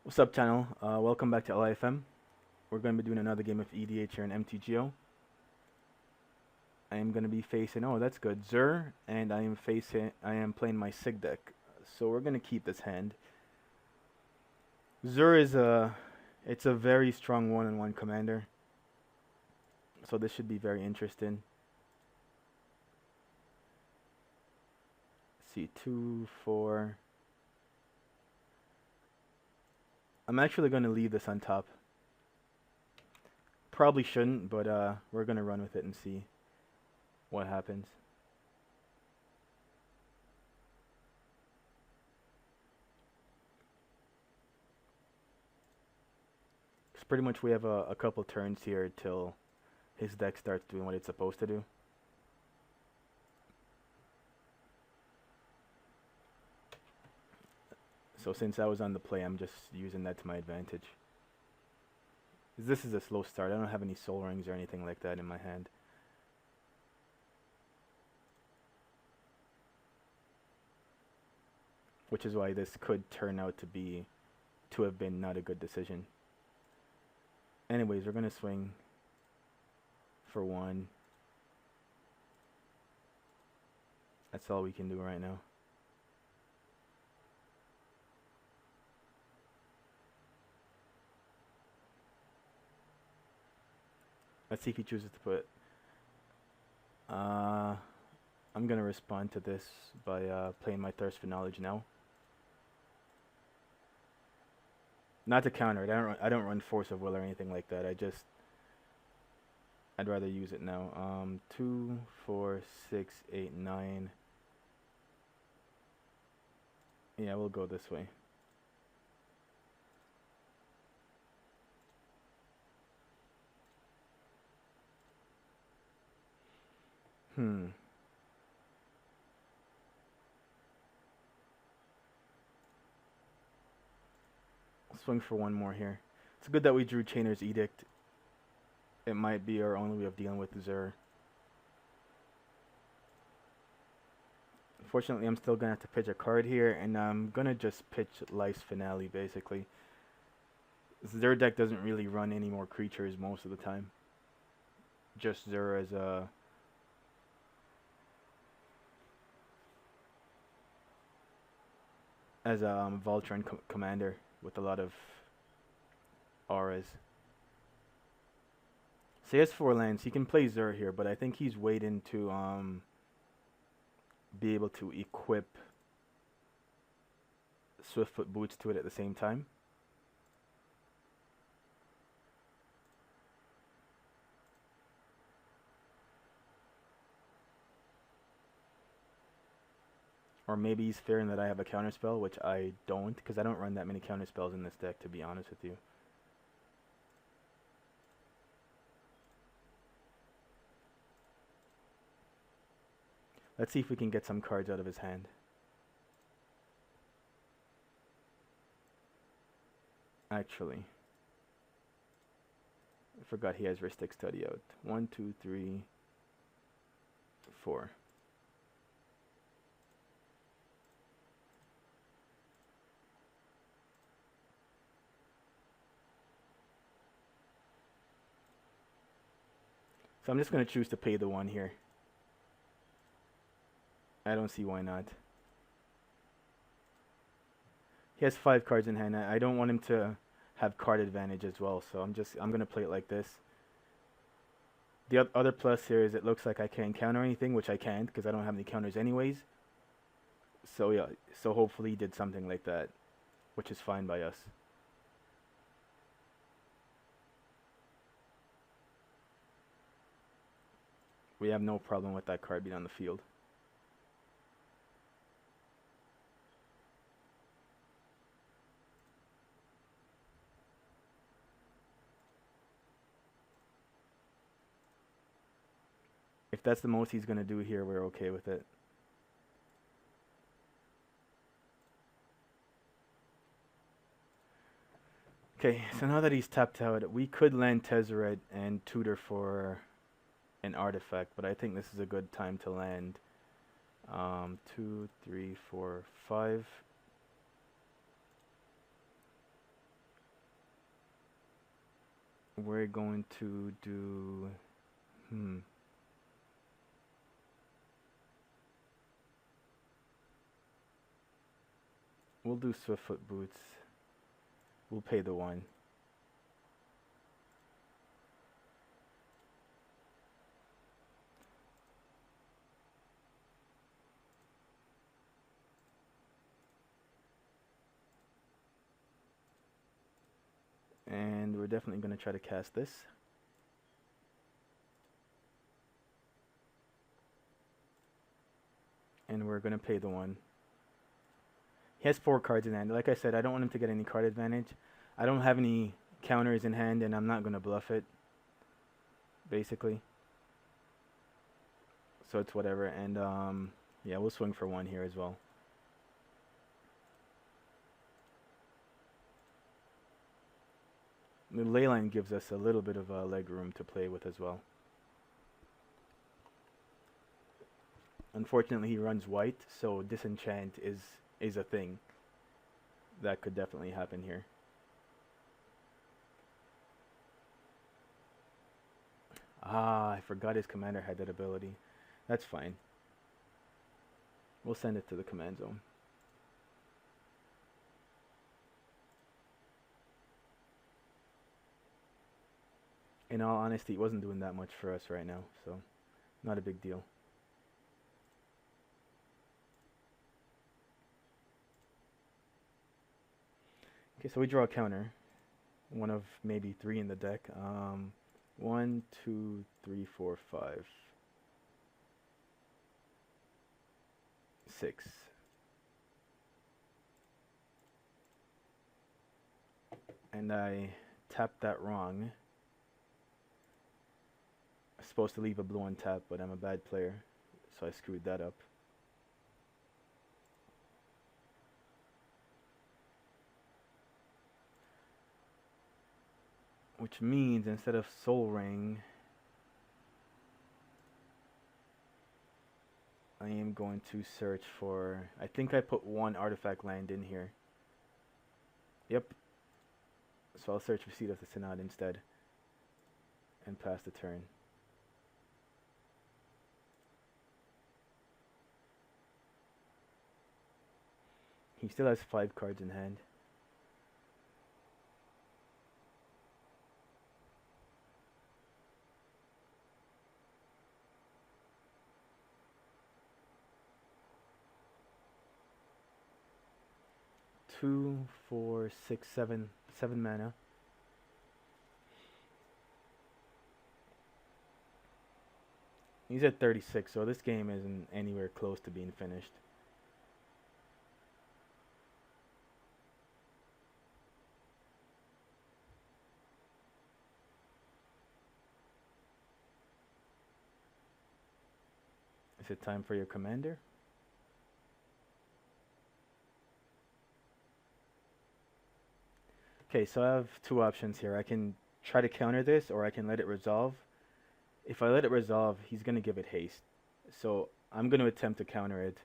What's up, channel? Welcome back to LIFM. We're going to be doing another game of EDH here in MTGO. I am going to be facing, oh, that's good, Zur, and I am playing my Sygg deck. So we're going to keep this hand. Zur is it's a very strong one-on-one commander. So this should be very interesting. Let's see, 2, 4. I'm actually going to leave this on top. Probably shouldn't, but we're going to run with it and see what happens. Because pretty much we have a couple turns here till his deck starts doing what it's supposed to do. So since I was on the play, I'm just using that to my advantage. This is a slow start. I don't have any soul rings or anything like that in my hand. Which is why this could turn out to have been not a good decision. Anyways, we're gonna swing for 1. That's all we can do right now. Let's see if he chooses to put. I'm gonna respond to this by playing my Thirst for Knowledge now. Not to counter it. I don't run Force of Will or anything like that. I'd rather use it now. 2, 4, 6, 8, 9. Yeah, we'll go this way. Swing for 1 more here. It's good that we drew Chainer's Edict. It might be our only way of dealing with Zur. Unfortunately, I'm still gonna have to pitch a card here, and I'm gonna just pitch Life's Finale basically. Zur deck doesn't really run any more creatures most of the time. Just Zur as a Voltron commander with a lot of auras. So he has 4 lands. He can play Zur here, but I think he's waiting to be able to equip Swiftfoot Boots to it at the same time. Or maybe he's fearing that I have a counterspell, which I don't, because I don't run that many counterspells in this deck, to be honest with you. Let's see if we can get some cards out of his hand. Actually, I forgot he has Ristic Study out. 1, 2, 3, 4. So I'm just going to choose to pay the 1 here. I don't see why not. He has 5 cards in hand. I don't want him to have card advantage as well, so I'm going to play it like this. The other plus here is it looks like I can't counter anything, which I can't because I don't have any counters anyways. So yeah, so hopefully he did something like that, which is fine by us. We have no problem with that card being on the field. If that's the most he's going to do here, we're okay with it. Okay, so now that he's tapped out, we could land Tezzeret and tutor for an artifact, but I think this is a good time to land 2, 3, 4, 5. we're going to do... We'll do Swiftfoot Boots. We'll pay the 1. And we're definitely going to try to cast this. And we're going to pay the 1. He has 4 cards in hand. Like I said, I don't want him to get any card advantage. I don't have any counters in hand, and I'm not going to bluff it, basically. So it's whatever. And yeah, we'll swing for 1 here as well. The leyline gives us a little bit of leg room to play with as well. Unfortunately, he runs white, so disenchant is a thing that could definitely happen here. Ah, I forgot his commander had that ability. That's fine. We'll send it to the command zone. In all honesty, it wasn't doing that much for us right now, so not a big deal. Okay, so we draw a counter. One of maybe 3 in the deck. 1, 2, 3, 4, 5, 6. And I tapped that wrong. I'm supposed to leave a blue on tap, but I'm a bad player, so I screwed that up. Which means instead of Soul Ring, I am going to search for... I think I put 1 artifact land in here. Yep. So I'll search for Seed of the Synod instead. And pass the turn. He still has 5 cards in hand. Two, 4, 6, 7 mana. He's at 36, so this game isn't anywhere close to being finished. Is it time for your commander? Okay, so I have 2 options here. I can try to counter this, or I can let it resolve. If I let it resolve, he's going to give it haste. So I'm going to attempt to counter it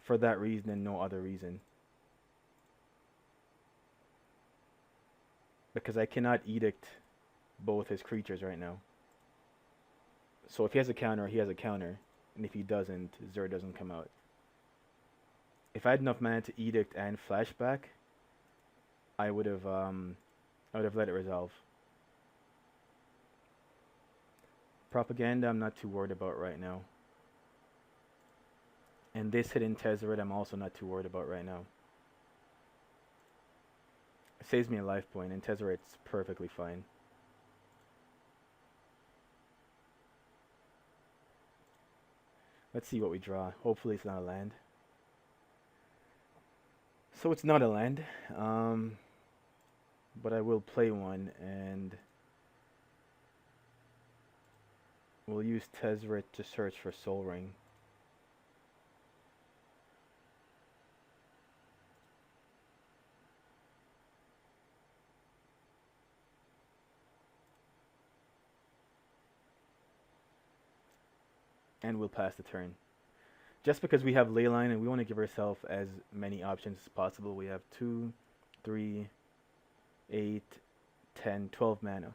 for that reason and no other reason. Because I cannot edict both his creatures right now. So if he has a counter, he has a counter. And if he doesn't, Zur doesn't come out. If I had enough mana to edict and flashback, I would have let it resolve. Propaganda I'm not too worried about right now. And this hidden Tezzeret I'm also not too worried about right now. It saves me a life point, and Tezzeret's perfectly fine. Let's see what we draw. Hopefully it's not a land. So it's not a land. But I will play 1, and we'll use Tezzeret to search for Soul Ring. And we'll pass the turn. Just because we have Leyline and we want to give ourselves as many options as possible, we have 2, 3, 8, 10, 12 mana.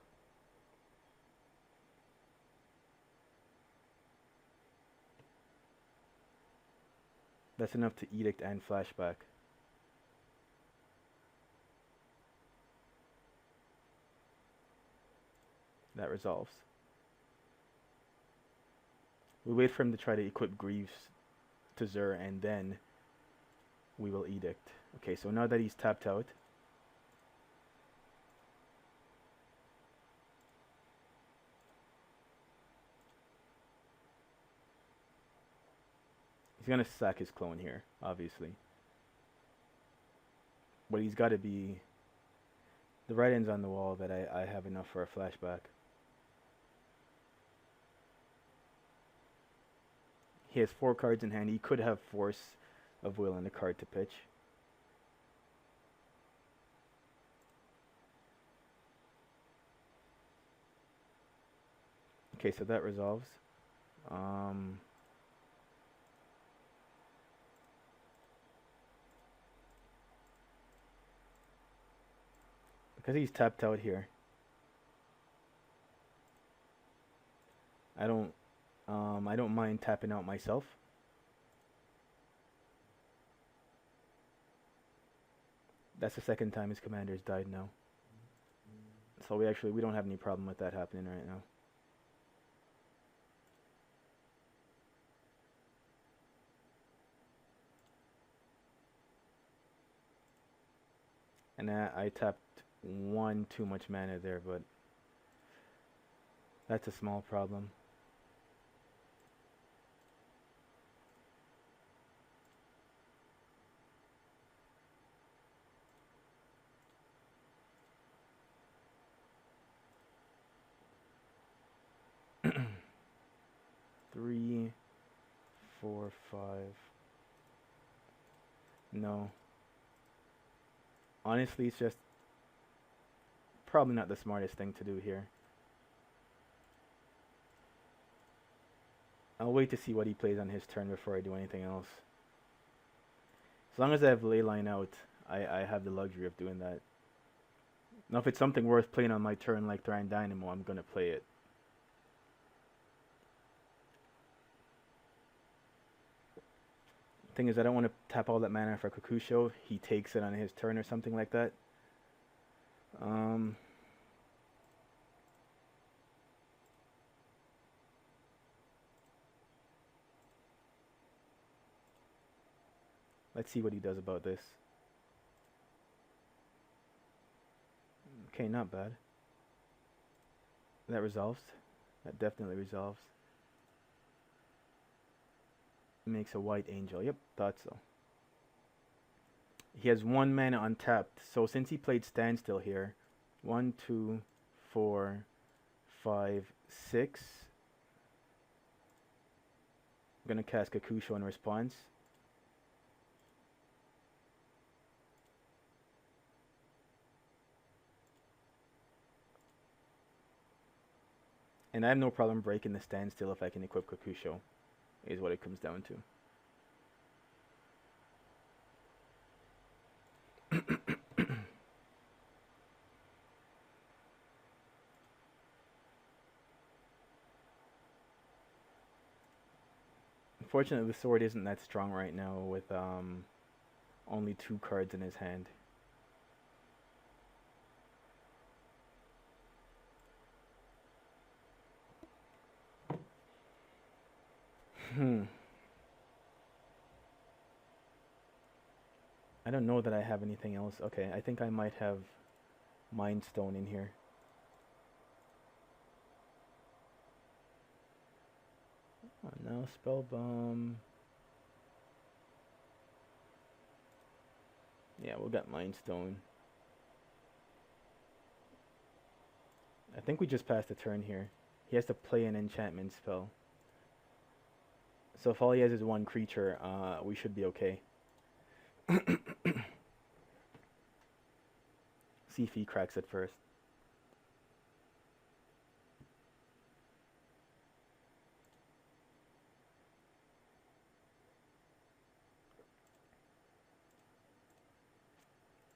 That's enough to edict and flashback. That resolves. We wait for him to try to equip Greaves to Zur, and then we will edict. Okay, so now that he's tapped out, he's gonna sack his clone here, obviously. But he's got to be... The right end's on the wall that I have enough for a flashback. He has 4 cards in hand. He could have Force of Will and a card to pitch. Okay, so that resolves. Because he's tapped out here, I don't mind tapping out myself. That's the second time his commander's died now. So we don't have any problem with that happening right now. And I tapped 1 too much mana there, but that's a small problem. Three, 4, 5. No. Honestly, it's just probably not the smartest thing to do here. I'll wait to see what he plays on his turn before I do anything else. As long as I have Leyline out, I have the luxury of doing that. Now, if it's something worth playing on my turn like Thran Dynamo, I'm going to play it. Thing is, I don't want to tap all that mana for Kakusho. He takes it on his turn or something like that. Let's see what he does about this. Okay, not bad. That resolves. That definitely resolves. Makes a white angel. Yep, thought so. He has 1 mana untapped. So since he played standstill here, 1, 2, 4, 5, 6. I'm gonna cast Kakusho in response. And I have no problem breaking the standstill if I can equip Kakusho, is what it comes down to. Unfortunately, the sword isn't that strong right now with only 2 cards in his hand. I don't know that I have anything else. Okay, I think I might have Mind Stone in here. Oh, now Spell Bomb. Yeah, we'll get Mind Stone. I think we just passed a turn here. He has to play an enchantment spell. So if all he has is 1 creature, we should be okay. See if he cracks it first.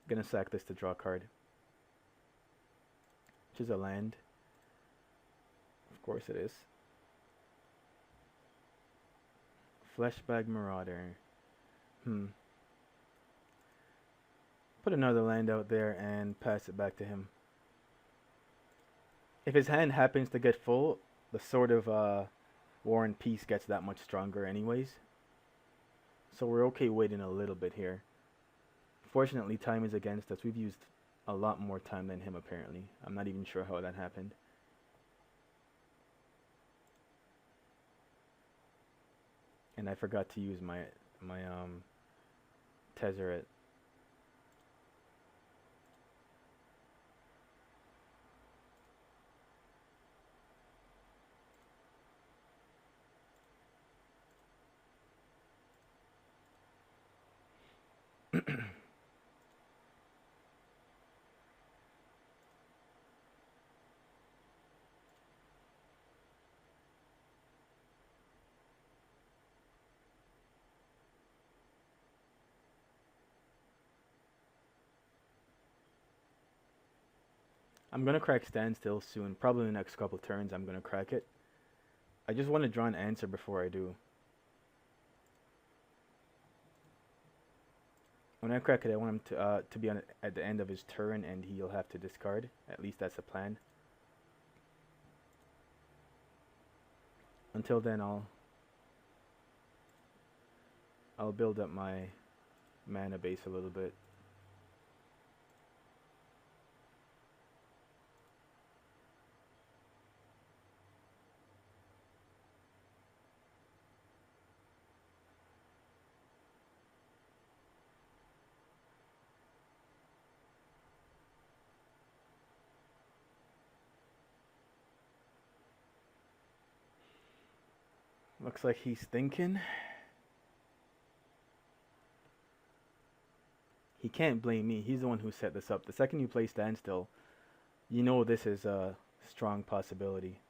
Gonna sack this to draw a card, which is a land. Of course it is. Fleshbag Marauder. Put another land out there and pass it back to him. If his hand happens to get full, the Sword of War and Peace gets that much stronger anyways. So we're okay waiting a little bit here. Fortunately, time is against us. We've used a lot more time than him apparently. I'm not even sure how that happened. And I forgot to use my Tezzeret. I'm gonna crack standstill soon. Probably in the next couple turns I'm gonna crack it. I just want to draw an answer before I do. When I crack it, I want him to be at the end of his turn, and he'll have to discard. At least that's the plan. Until then, I'll build up my mana base a little bit. Looks like he's thinking. He can't blame me. He's the one who set this up. The second you play standstill, you know this is a strong possibility.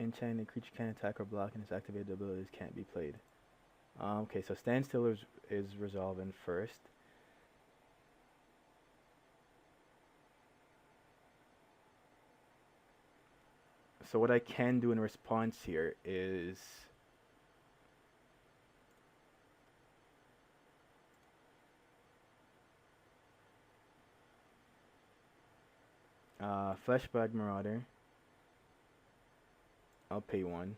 Enchanted creature can't attack or block, and its activated abilities can't be played. Okay, so standstill is resolving first. So what I can do in response here is Fleshbag Marauder. I'll pay 1.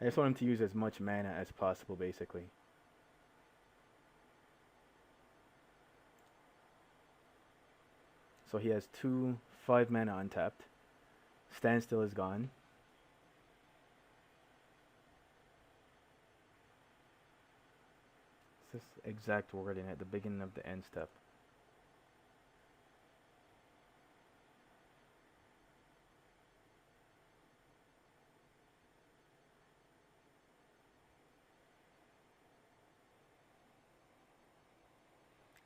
I just want him to use as much mana as possible, basically. So he has 2 5 mana untapped. Standstill is gone. It's this exact wording at the beginning of the end step.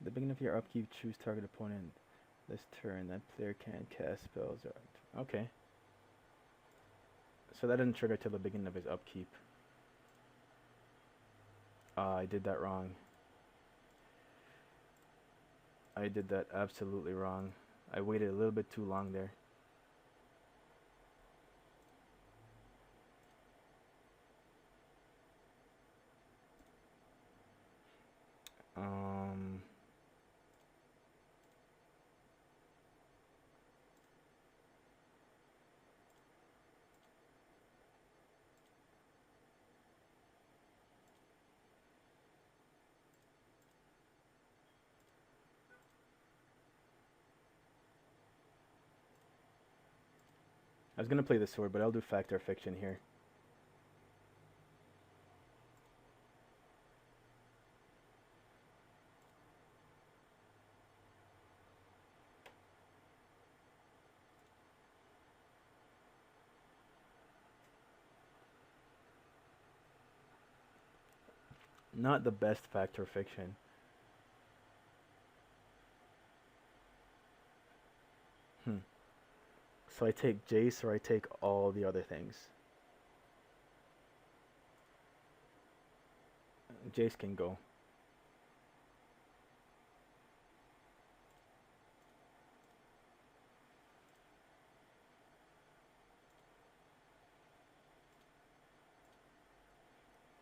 At the beginning of your upkeep, choose target opponent this turn. That player can't cast spells. Okay. So that doesn't trigger till the beginning of his upkeep. I did that wrong. I did that absolutely wrong. I waited a little bit too long there. I was gonna play the sword, but I'll do fact or fiction here. Not the best fact or fiction. So I take Jace or I take all the other things. Jace can go.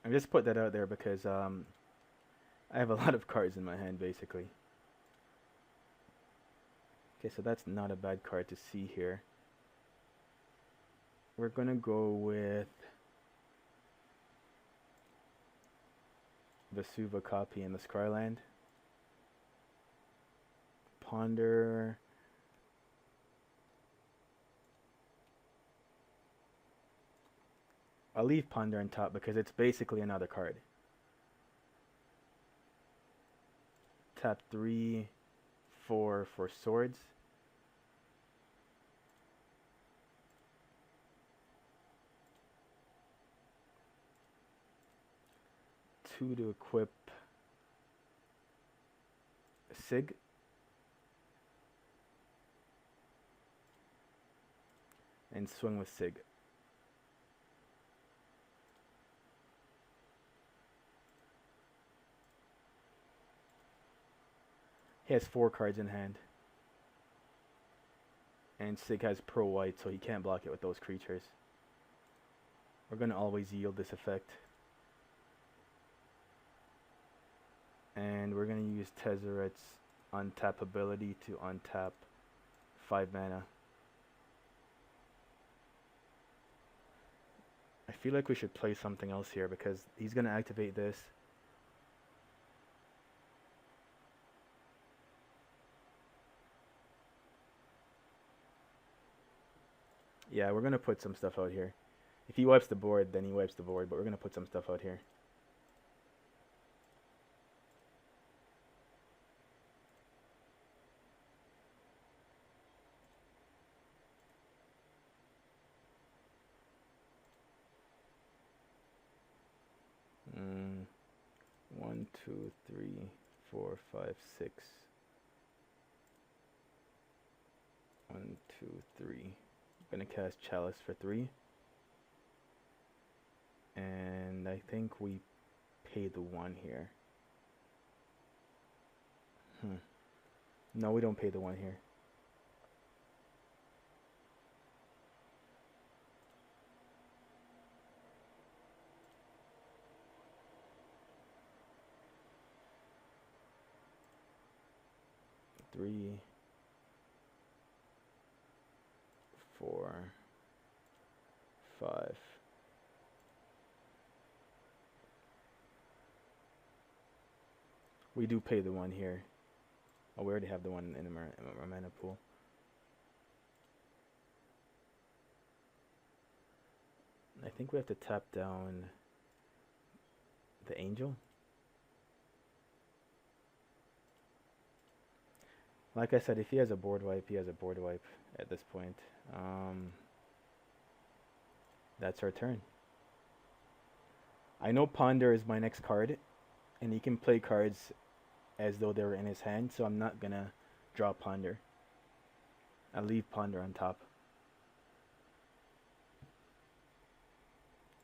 I just put that out there because I have a lot of cards in my hand basically. Okay, so that's not a bad card to see here. We're gonna go with the Suva copy in the Scryland. Ponder. I'll leave Ponder on top because it's basically another card. Tap 3, 4 for swords. Two to equip Sygg. And swing with Sygg. He has 4 cards in hand. And Sygg has pro white, so he can't block it with those creatures. We're going to always yield this effect. And we're going to use Tezzeret's untap ability to untap 5 mana. I feel like we should play something else here because he's going to activate this. Yeah, we're going to put some stuff out here. If he wipes the board, then he wipes the board, but we're going to put some stuff out here. One, two, three, 4, 5, 6. 1, 2, 3. I'm going to cast Chalice for 3. And I think we pay the 1 here. No, we don't pay the 1 here. Three, 4, 5. We do pay the 1 here. Oh, we already have the 1 in our mana pool. I think we have to tap down the Angel. Like I said, if he has a board wipe, he has a board wipe at this point. That's our turn. I know Ponder is my next card, and he can play cards as though they were in his hand, so I'm not gonna draw Ponder. I'll leave Ponder on top.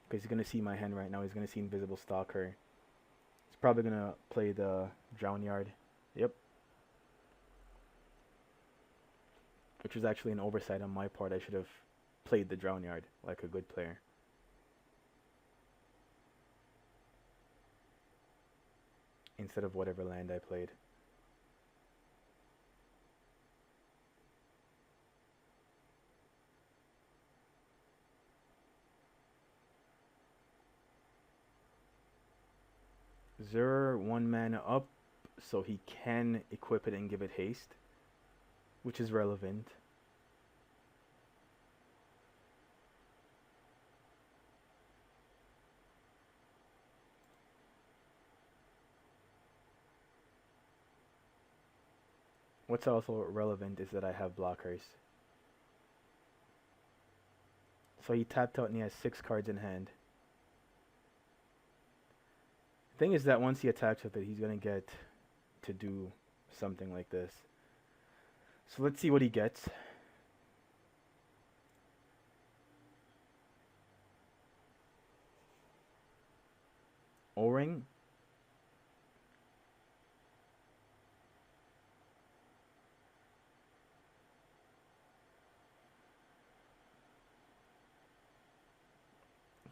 Because he's gonna see my hand right now, he's gonna see Invisible Stalker. He's probably gonna play the Drown Yard. Yep. Which was actually an oversight on my part. I should have played the Drown Yard like a good player. Instead of whatever land I played. Zur 1 mana up, so he can equip it and give it haste, which is relevant. What's also relevant is that I have blockers. So he tapped out and he has 6 cards in hand. The thing is that once he attacks with it, he's going to get to do something like this. So let's see what he gets. O-ring.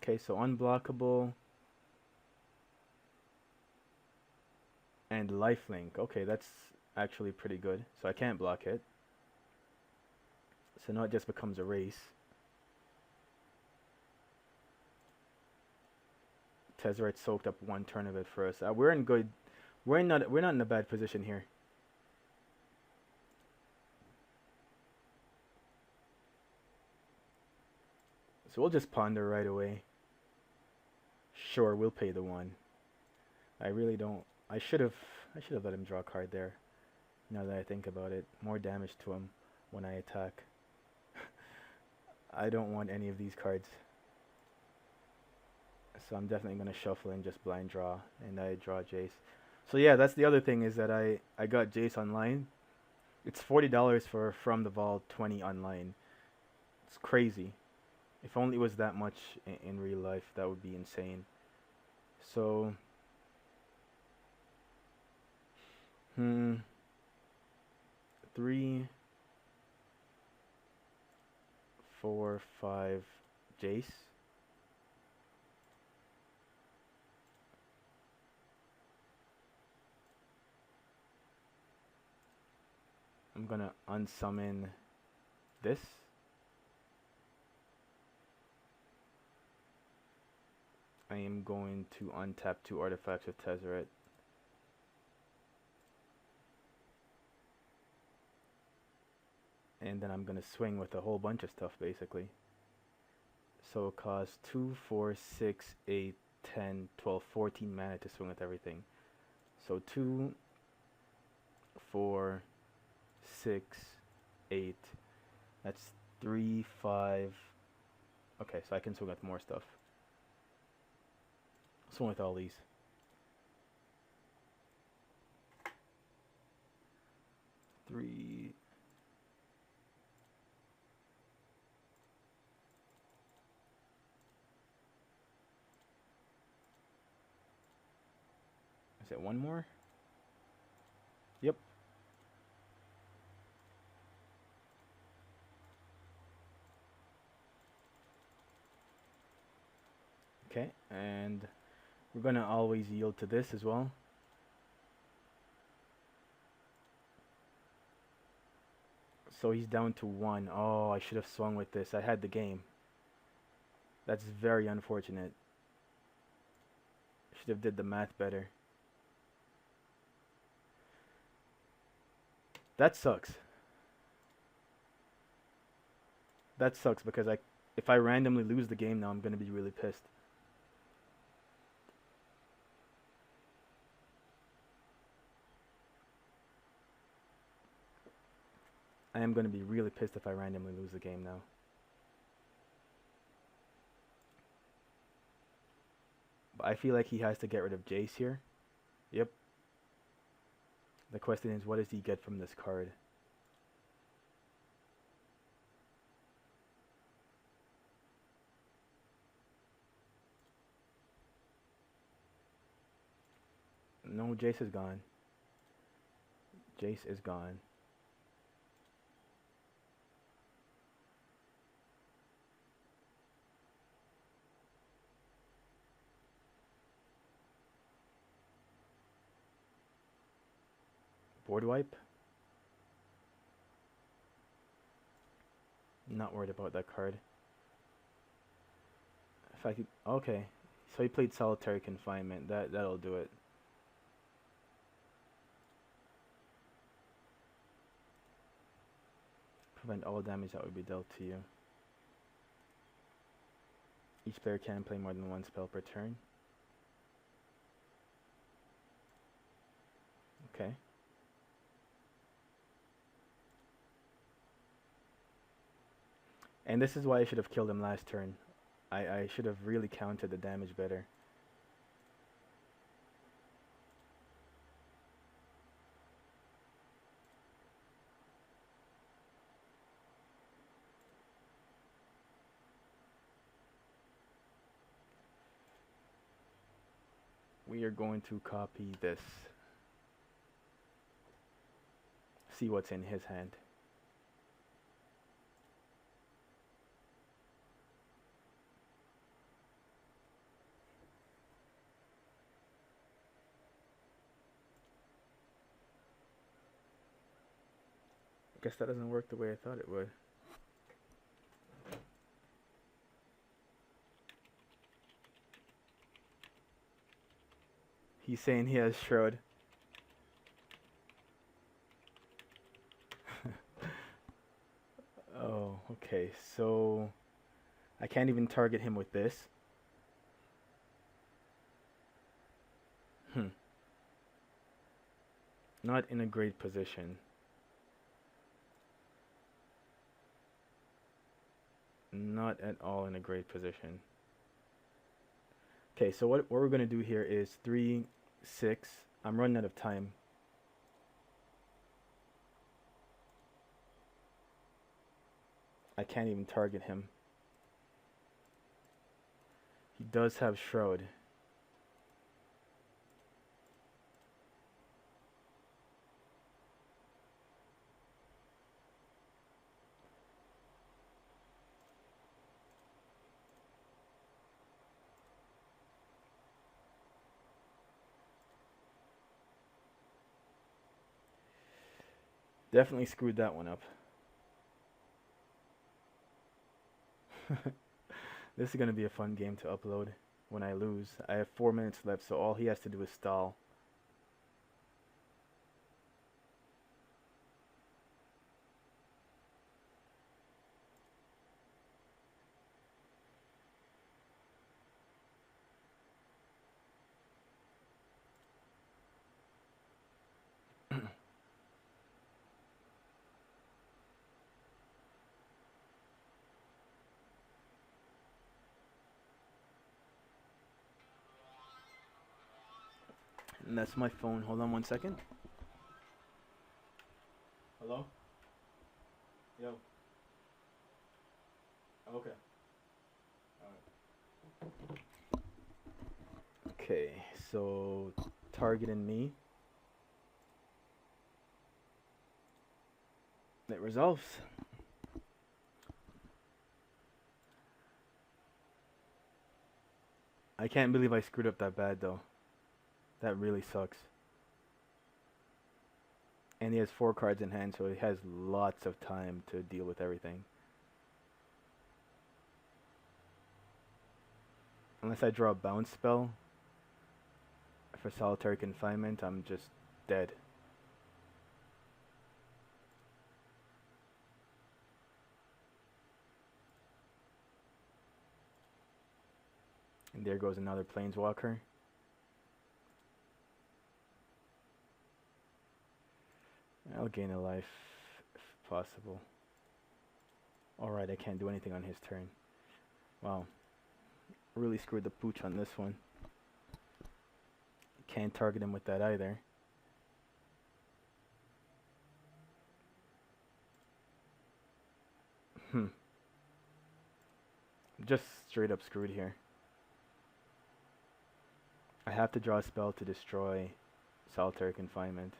Okay, so unblockable and lifelink. Okay, that's actually pretty good. So I can't block it. So now it just becomes a race. Tezzeret soaked up one turn of it for us. We're in good. We're not in a bad position here. So we'll just ponder right away. Sure, we'll pay the one. I really don't. I should have let him draw a card there. Now that I think about it, more damage to him when I attack. I don't want any of these cards. So I'm definitely going to shuffle and just blind draw, and I draw Jace. So yeah, that's the other thing, is that I got Jace online. It's $40 for From the Vault, 20 online. It's crazy. If only it was that much in real life, that would be insane. So 3, 4, 5 Jace. I'm gonna unsummon this. I am going to untap 2 artifacts with Tezzeret. And then I'm gonna swing with a whole bunch of stuff basically. So it costs 2, 4, 6, 8, 10, 12, 14 mana to swing with everything. So 2, 4, 6, 8. That's 3, 5. Okay, so I can swing with more stuff. Swing with all these. Three. Is it one more? Yep. Okay, and we're gonna always yield to this as well. So he's down to 1. Oh, I should have swung with this. I had the game. That's very unfortunate. Should have did the math better. That sucks. That sucks because if I randomly lose the game now, I'm gonna be really pissed. I am going to be really pissed if I randomly lose the game now. But I feel like he has to get rid of Jace here. Yep. The question is, what does he get from this card? No, Jace is gone. Jace is gone. Board wipe? Not worried about that card. If I could, okay. So he played Solitary Confinement. That'll do it. Prevent all damage that would be dealt to you. Each player can play more than 1 spell per turn. Okay. And this is why I should have killed him last turn. I should have really counted the damage better. we are going to copy this. See what's in his hand. Guess that doesn't work the way I thought it would. He's saying he has Shroud. Oh, okay. So I can't even target him with this. Not in a great position. Not at all in a great position. Okay, so what we're going to do here is 3, 6. I'm running out of time. I can't even target him. He does have Shroud. Definitely screwed that one up. This is going to be a fun game to upload when I lose. I have 4 minutes left, so all he has to do is stall. And that's my phone. Hold on 1 second. Hello? Yo. Okay. Alright. Okay, so targeting me. It resolves. I can't believe I screwed up that bad though. That really sucks. And he has 4 cards in hand, so he has lots of time to deal with everything. Unless I draw a bounce spell for solitary confinement, I'm just dead. And there goes another planeswalker. I'll gain a life if possible. Alright, I can't do anything on his turn. Wow. Really screwed the pooch on this one. Can't target him with that either. Just straight up screwed here. I have to draw a spell to destroy solitary confinement.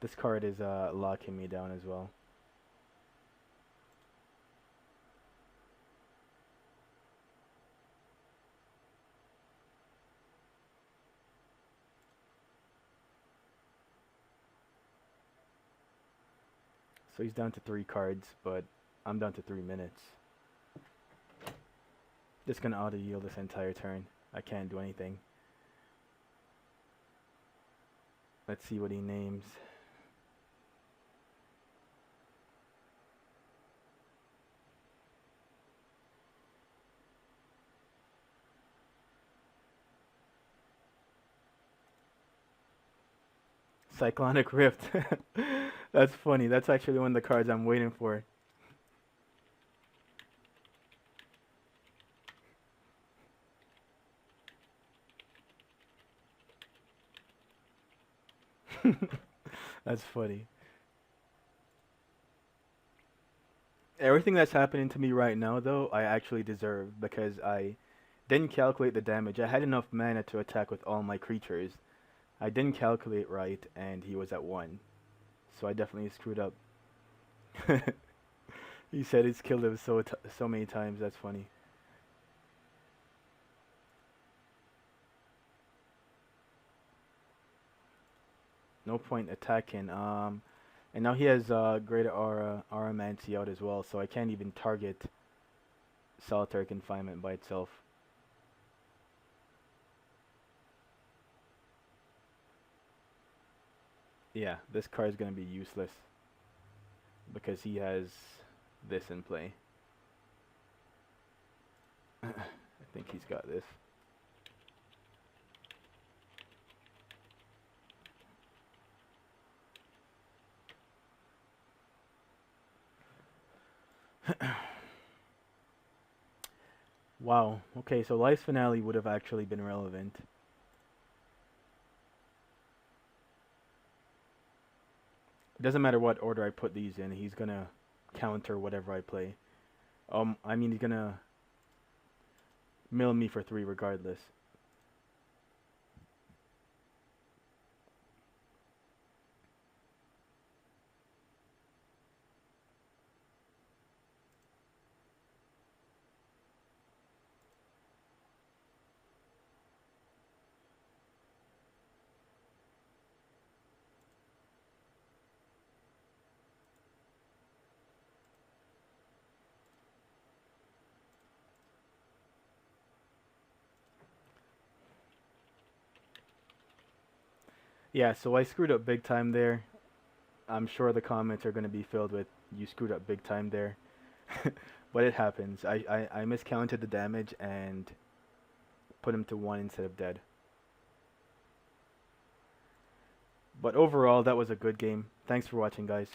This card is locking me down as well. So he's down to 3 cards, but I'm down to 3 minutes. Just gonna auto yield this entire turn. I can't do anything. Let's see what he names. Cyclonic Rift. That's funny. That's actually one of the cards I'm waiting for. That's funny. Everything that's happening to me right now, though, I actually deserve because I didn't calculate the damage. I had enough mana to attack with all my creatures. I didn't calculate right, and he was at 1. So I definitely screwed up. He said he's killed him so many times. That's funny. No point attacking. And now he has Greater Auramancy out as well, so I can't even target Solitary Confinement by itself. Yeah, this card is gonna be useless because he has this in play. I think he's got this. Wow. Okay, so Life's Finale would have actually been relevant. It doesn't matter what order I put these in, he's gonna counter whatever I play. I mean, he's gonna mill me for 3 regardless. Yeah, so I screwed up big time there. I'm sure the comments are gonna be filled with "you screwed up big time there," but it happens. I miscounted the damage and put him to 1 instead of dead. But overall, that was a good game. Thanks for watching, guys.